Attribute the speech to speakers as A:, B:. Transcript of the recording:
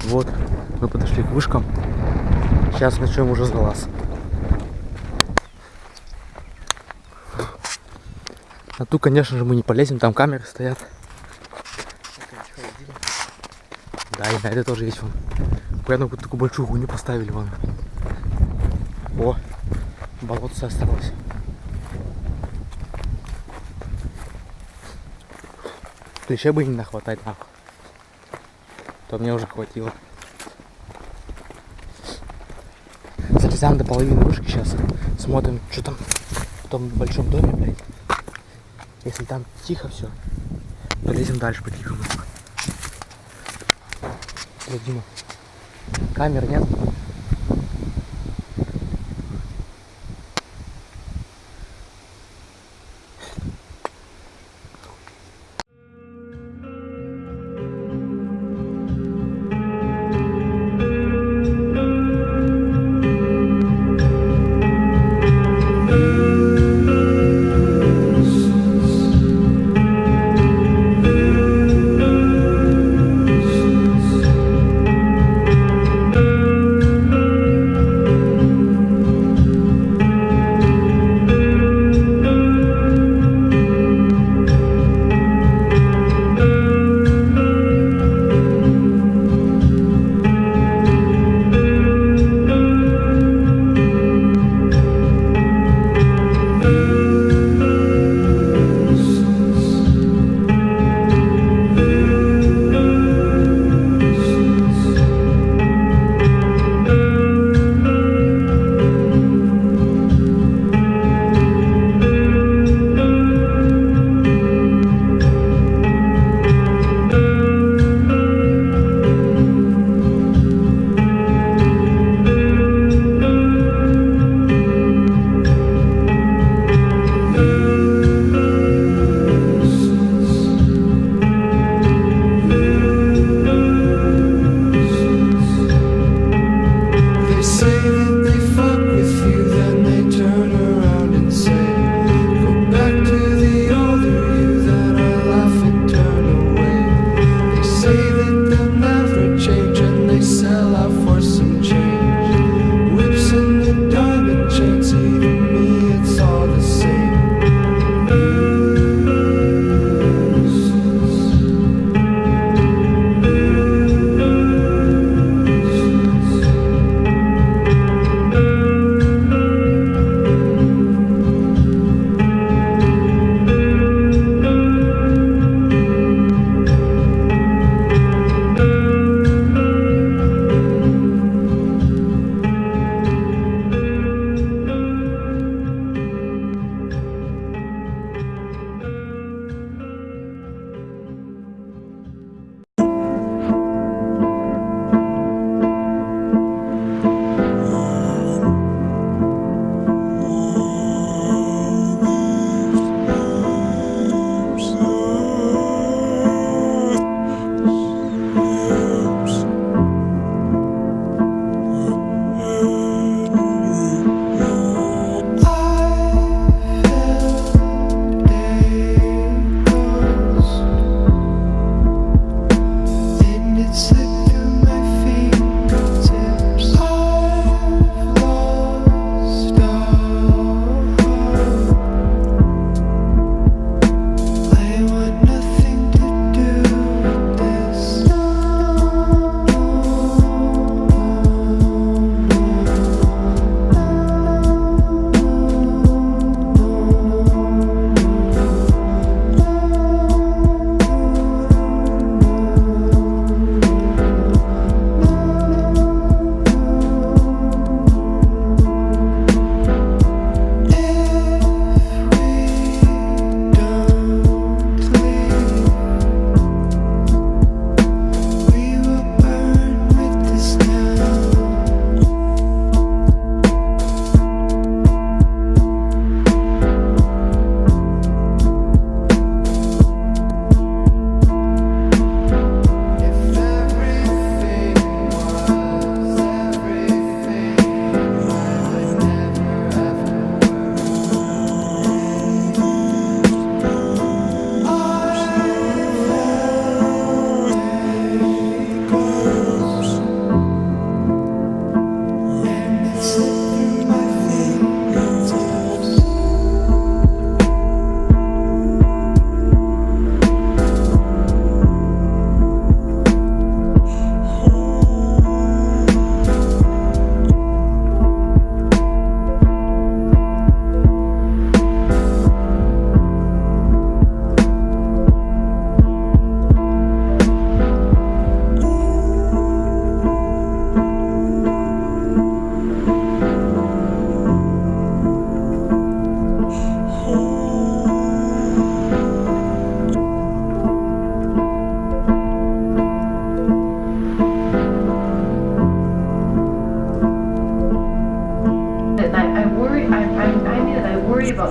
A: Вот, мы подошли к вышкам. Сейчас начнем уже с глаз. А тут, конечно же, мы не полезем, там камеры стоят. Да, и на это тоже есть вон. Прямо вот такую большую хуйню поставили вон. О, болотце осталось. Клещей бы не нахватать нахуй. То мне уже хватило. Залезаем до половины вышки сейчас. Смотрим, что там в том большом доме, блядь. Если там тихо все, полезем дальше по-тихому. Дима, камер нет?
B: people.